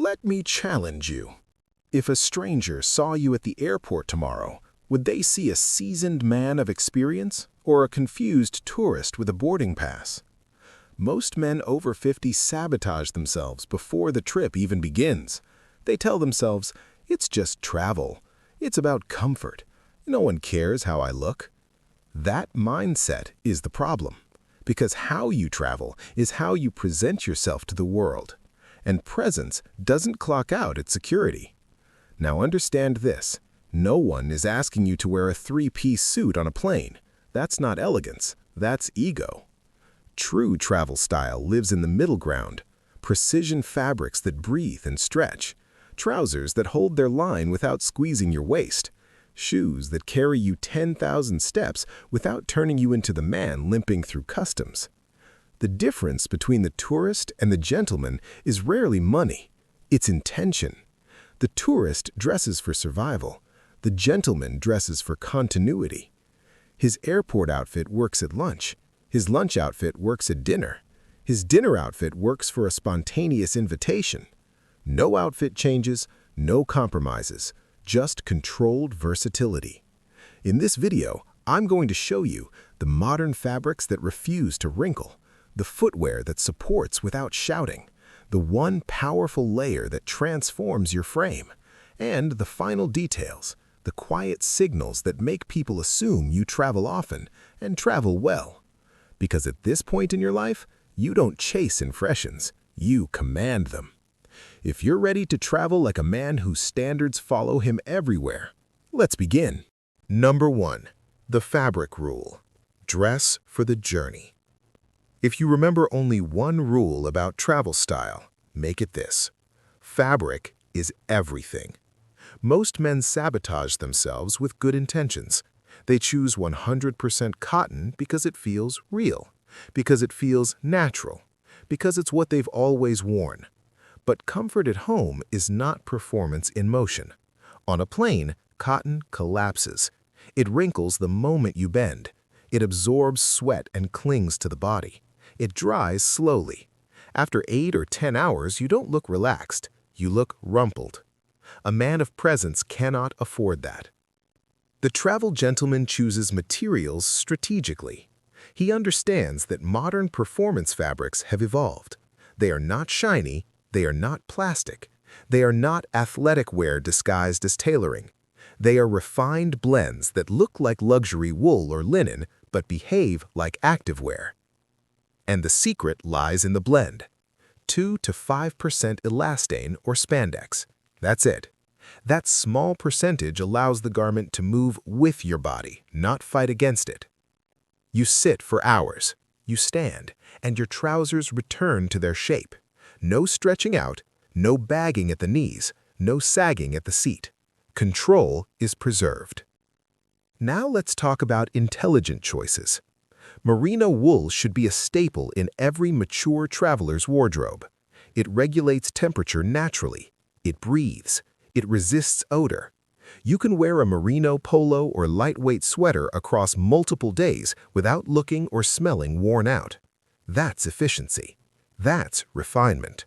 Let me challenge you. If a stranger saw you at the airport tomorrow, would they see a seasoned man of experience or a confused tourist with a boarding pass? Most men over 50 sabotage themselves before the trip even begins. They tell themselves, it's just travel. It's about comfort. No one cares how I look. That mindset is the problem, because how you travel is how you present yourself to the world, and presence doesn't clock out at security. Now understand this, no one is asking you to wear a three-piece suit on a plane. That's not elegance, that's ego. True travel style lives in the middle ground, precision fabrics that breathe and stretch, trousers that hold their line without squeezing your waist, shoes that carry you 10,000 steps without turning you into the man limping through customs. The difference between the tourist and the gentleman is rarely money, it's intention. The tourist dresses for survival, the gentleman dresses for continuity. His airport outfit works at lunch, his lunch outfit works at dinner, his dinner outfit works for a spontaneous invitation. No outfit changes, no compromises, just controlled versatility. In this video, I'm going to show you the modern fabrics that refuse to wrinkle, the footwear that supports without shouting, the one powerful layer that transforms your frame, and the final details, the quiet signals that make people assume you travel often and travel well. Because at this point in your life, you don't chase impressions, you command them. If you're ready to travel like a man whose standards follow him everywhere, let's begin. Number 1. The fabric rule. Dress for the journey. If you remember only one rule about travel style, make it this. Fabric is everything. Most men sabotage themselves with good intentions. They choose 100% cotton because it feels real, because it feels natural, because it's what they've always worn. But comfort at home is not performance in motion. On a plane, cotton collapses. It wrinkles the moment you bend. It absorbs sweat and clings to the body. It dries slowly. After 8 or 10 hours, you don't look relaxed. You look rumpled. A man of presence cannot afford that. The travel gentleman chooses materials strategically. He understands that modern performance fabrics have evolved. They are not shiny, they are not plastic, they are not athletic wear disguised as tailoring. They are refined blends that look like luxury wool or linen but behave like activewear. And the secret lies in the blend. 2 to 5% elastane or spandex. That's it. That small percentage allows the garment to move with your body, not fight against it. You sit for hours, you stand, and your trousers return to their shape. No stretching out, no bagging at the knees, no sagging at the seat. Control is preserved. Now let's talk about intelligent choices. Merino wool should be a staple in every mature traveler's wardrobe. It regulates temperature naturally. It breathes. It resists odor. You can wear a merino polo or lightweight sweater across multiple days without looking or smelling worn out. That's efficiency. That's refinement.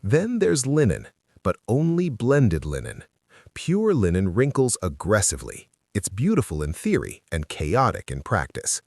Then there's linen, but only blended linen. Pure linen wrinkles aggressively. It's beautiful in theory and chaotic in practice.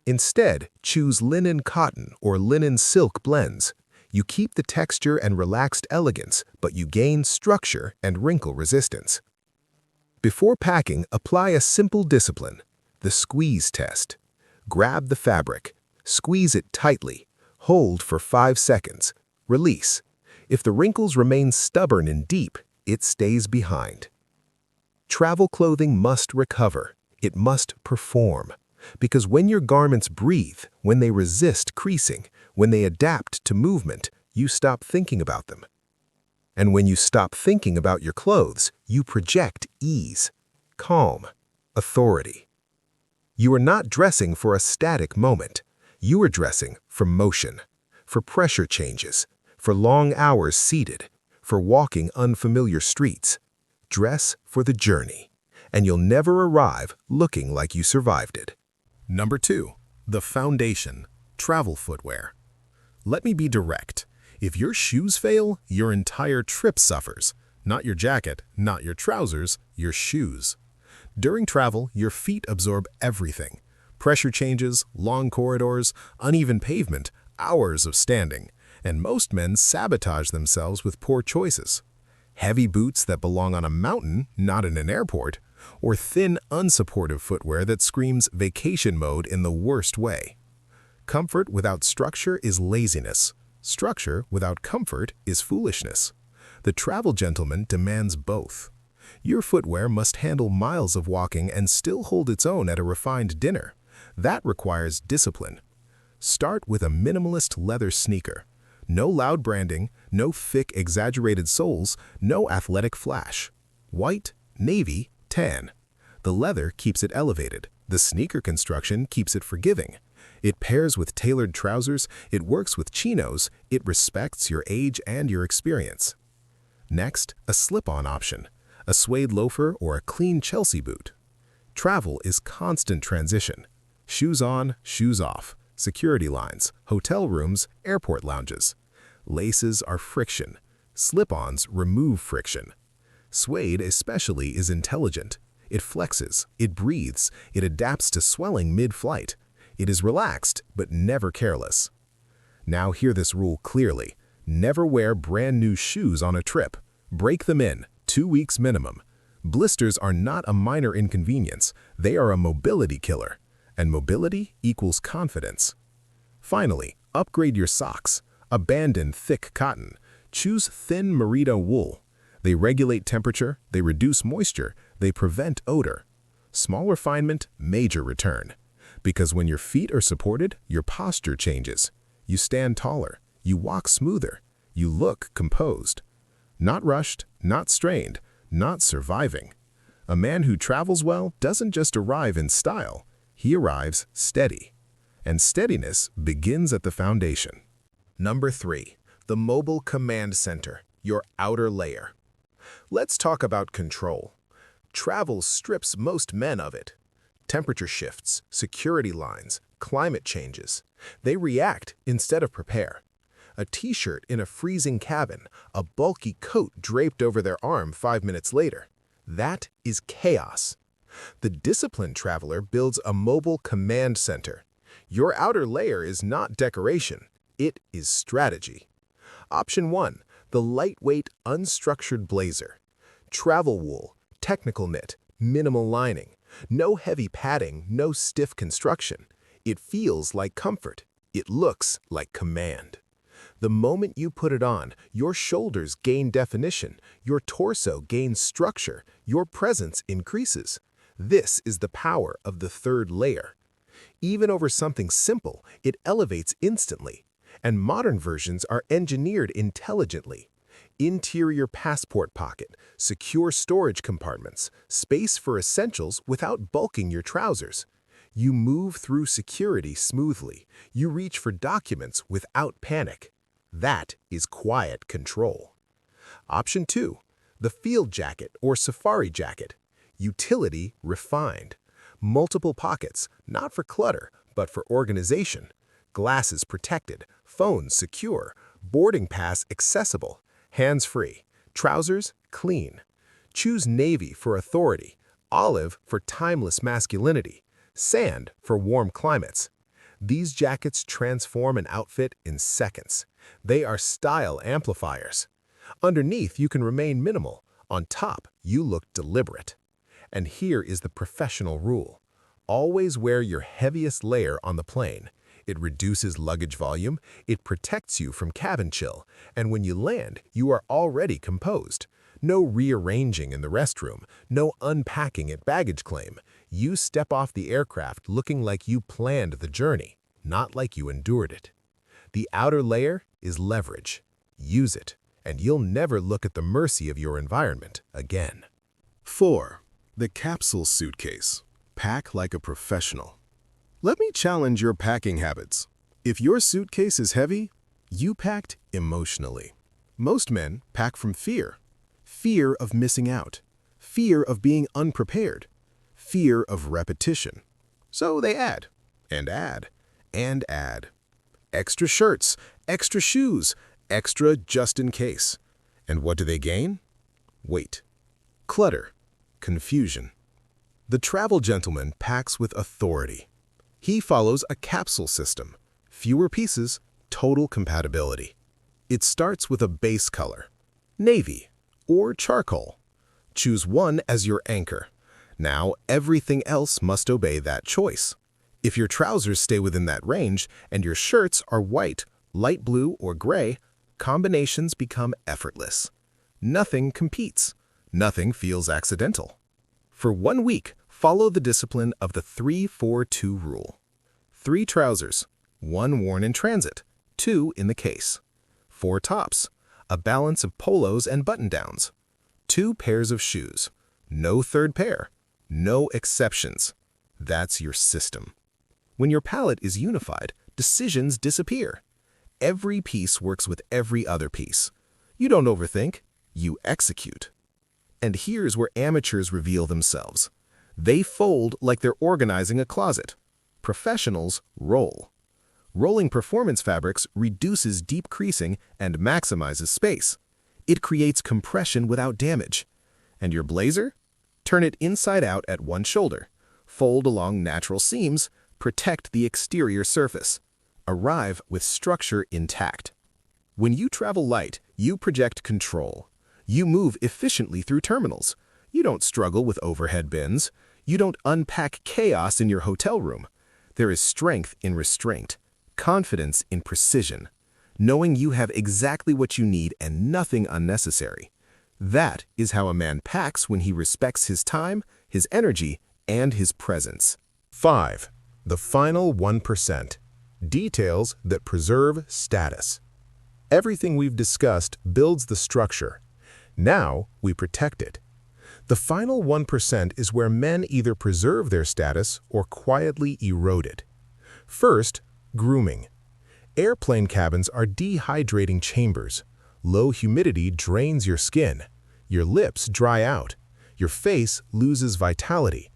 Instead, choose linen cotton or linen silk blends. You keep the texture and relaxed elegance, but you gain structure and wrinkle resistance. Before packing, apply a simple discipline, the squeeze test. Grab the fabric, squeeze it tightly, hold for 5 seconds, release. If the wrinkles remain stubborn and deep, it stays behind. Travel clothing must recover, it must perform. Because when your garments breathe, when they resist creasing, when they adapt to movement, you stop thinking about them. And when you stop thinking about your clothes, you project ease, calm, authority. You are not dressing for a static moment. You are dressing for motion, for pressure changes, for long hours seated, for walking unfamiliar streets. Dress for the journey, and you'll never arrive looking like you survived it. Number 2. The foundation, travel footwear. Let me be direct. If your shoes fail, your entire trip suffers. Not your jacket, not your trousers, your shoes. During travel, your feet absorb everything. Pressure changes, long corridors, uneven pavement, hours of standing. And most men sabotage themselves with poor choices. Heavy boots that belong on a mountain, not in an airport, or thin, unsupportive footwear that screams vacation mode in the worst way. Comfort without structure is laziness. Structure without comfort is foolishness. The travel gentleman demands both. Your footwear must handle miles of walking and still hold its own at a refined dinner. That requires discipline. Start with a minimalist leather sneaker. No loud branding, no thick, exaggerated soles, no athletic flash. White, navy, tan. The leather keeps it elevated. The sneaker construction keeps it forgiving. It pairs with tailored trousers, it works with chinos, it respects your age and your experience. Next, a slip-on option, a suede loafer or a clean Chelsea boot. Travel is constant transition. Shoes on, shoes off. Security lines, hotel rooms, airport lounges. Laces are friction. Slip-ons remove friction. Suede especially is intelligent. It flexes, it breathes, it adapts to swelling mid-flight. It is relaxed, but never careless. Now hear this rule clearly. Never wear brand new shoes on a trip. Break them in, 2 weeks minimum. Blisters are not a minor inconvenience. They are a mobility killer. And mobility equals confidence. Finally, upgrade your socks. Abandon thick cotton. Choose thin merino wool. They regulate temperature, they reduce moisture, they prevent odor. Small refinement, major return. Because when your feet are supported, your posture changes. You stand taller, you walk smoother, you look composed. Not rushed, not strained, not surviving. A man who travels well doesn't just arrive in style, he arrives steady. And steadiness begins at the foundation. Number 3. The Mobile Command Center, your outer layer. Let's talk about control. Travel strips most men of it. Temperature shifts, security lines, climate changes. They react instead of prepare. A t-shirt in a freezing cabin, a bulky coat draped over their arm 5 minutes later. That is chaos. The disciplined traveler builds a mobile command center. Your outer layer is not decoration, it is strategy. Option 1. The lightweight, unstructured blazer. Travel wool, technical knit, minimal lining. No heavy padding, no stiff construction. It feels like comfort. It looks like command. The moment you put it on, your shoulders gain definition, your torso gains structure, your presence increases. This is the power of the third layer. Even over something simple, it elevates instantly. And modern versions are engineered intelligently. Interior passport pocket, secure storage compartments, space for essentials without bulking your trousers. You move through security smoothly. You reach for documents without panic. That is quiet control. Option 2. The field jacket or safari jacket. Utility refined. Multiple pockets, not for clutter, but for organization. Glasses protected, phones secure, boarding pass accessible, hands-free, trousers clean. Choose navy for authority, olive for timeless masculinity, sand for warm climates. These jackets transform an outfit in seconds. They are style amplifiers. Underneath, you can remain minimal. On top, you look deliberate. And here is the professional rule. Always wear your heaviest layer on the plane. It reduces luggage volume, it protects you from cabin chill, and when you land, you are already composed. No rearranging in the restroom, no unpacking at baggage claim. You step off the aircraft looking like you planned the journey, not like you endured it. The outer layer is leverage. Use it, and you'll never look at the mercy of your environment again. 4. The Capsule Suitcase. Pack like a professional. Let me challenge your packing habits. If your suitcase is heavy, you packed emotionally. Most men pack from fear. Fear of missing out. Fear of being unprepared. Fear of repetition. So they add, and add, and add. Extra shirts, extra shoes, extra just in case. And what do they gain? Weight, clutter, confusion. The travel gentleman packs with authority. He follows a capsule system. Fewer pieces, total compatibility. It starts with a base color, navy or charcoal. Choose one as your anchor. Now everything else must obey that choice. If your trousers stay within that range and your shirts are white, light blue, or gray, combinations become effortless. Nothing competes. Nothing feels accidental. For 1 week, follow the discipline of the 3-4-2 rule. 3 trousers, 1 worn in transit, 2 in the case. 4 tops, a balance of polos and button-downs. 2 pairs of shoes, no third pair, no exceptions. That's your system. When your palette is unified, decisions disappear. Every piece works with every other piece. You don't overthink, you execute. And here's where amateurs reveal themselves. They fold like they're organizing a closet. Professionals roll. Rolling performance fabrics reduces deep creasing and maximizes space. It creates compression without damage. And your blazer? Turn it inside out at one shoulder. Fold along natural seams. Protect the exterior surface. Arrive with structure intact. When you travel light, you project control. You move efficiently through terminals. You don't struggle with overhead bins. You don't unpack chaos in your hotel room. There is strength in restraint, confidence in precision, knowing you have exactly what you need and nothing unnecessary. That is how a man packs when he respects his time, his energy, and his presence. 5. The final 1%. Details that preserve status. Everything we've discussed builds the structure. Now we protect it. The final 1% is where men either preserve their status or quietly erode it. First, grooming. Airplane cabins are dehydrating chambers. Low humidity drains your skin. Your lips dry out. Your face loses vitality.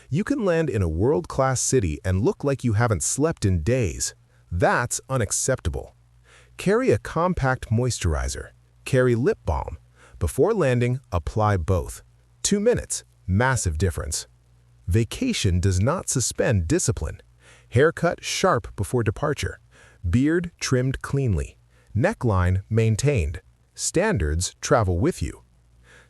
You can land in a world-class city and look like you haven't slept in days. That's unacceptable. Carry a compact moisturizer. Carry lip balm. Before landing, apply both. 2 minutes, massive difference. Vacation does not suspend discipline. Haircut sharp before departure. Beard trimmed cleanly. Neckline maintained. Standards travel with you.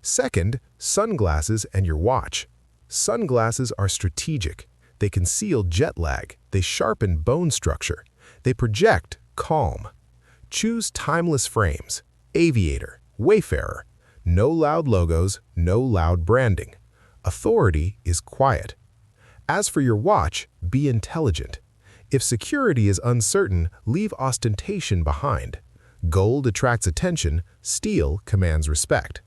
Second, sunglasses and your watch. Sunglasses are strategic. They conceal jet lag. They sharpen bone structure. They project calm. Choose timeless frames. Aviator, Wayfarer. No loud logos, no loud branding. Authority is quiet. As for your watch, be intelligent. If security is uncertain, leave ostentation behind. Gold attracts attention, steel commands respect.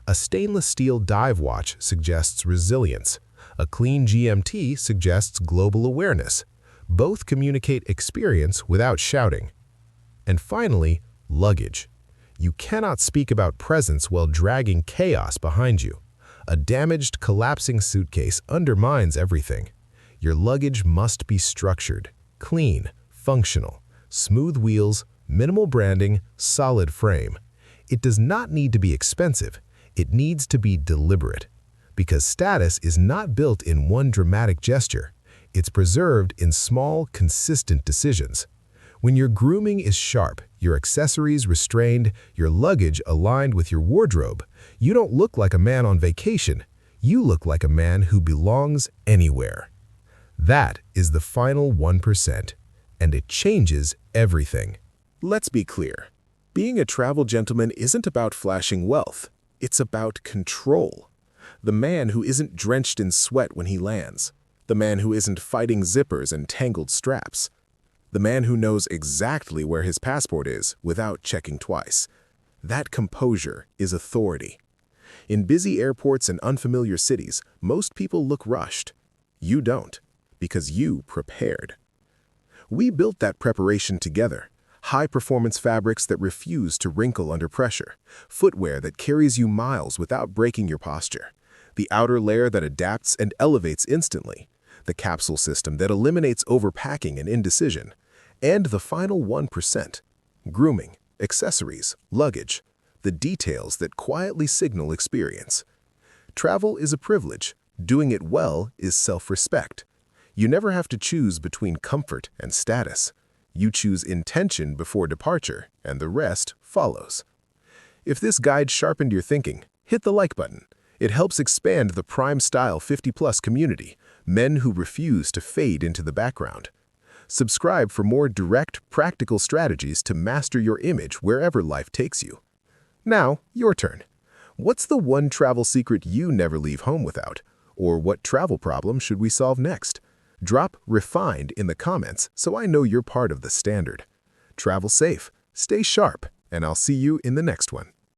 A stainless steel dive watch suggests resilience. A clean GMT suggests global awareness. Both communicate experience without shouting. And finally, luggage. You cannot speak about presence while dragging chaos behind you. A damaged, collapsing suitcase undermines everything. Your luggage must be structured, clean, functional, smooth wheels, minimal branding, solid frame. It does not need to be expensive. It needs to be deliberate. Because status is not built in one dramatic gesture. It's preserved in small, consistent decisions. When your grooming is sharp, your accessories restrained, your luggage aligned with your wardrobe, you don't look like a man on vacation. You look like a man who belongs anywhere. That is the final 1%, and it changes everything. Let's be clear. Being a travel gentleman isn't about flashing wealth. It's about control. The man who isn't drenched in sweat when he lands. The man who isn't fighting zippers and tangled straps. The man who knows exactly where his passport is without checking twice. That composure is authority. In busy airports and unfamiliar cities, most people look rushed. You don't, because you prepared. We built that preparation together. High-performance fabrics that refuse to wrinkle under pressure. Footwear that carries you miles without breaking your posture. The outer layer that adapts and elevates instantly. The capsule system that eliminates overpacking and indecision. And the final 1%, grooming, accessories, luggage, the details that quietly signal experience. Travel is a privilege. Doing it well is self-respect. You never have to choose between comfort and status. You choose intention before departure, and the rest follows. If this guide sharpened your thinking, hit the like button. It helps expand the Prime Style 50+ community, men who refuse to fade into the background. Subscribe for more direct, practical strategies to master your image wherever life takes you. Now, your turn. What's the one travel secret you never leave home without? Or what travel problem should we solve next? Drop "refined" in the comments so I know you're part of the standard. Travel safe, stay sharp, and I'll see you in the next one.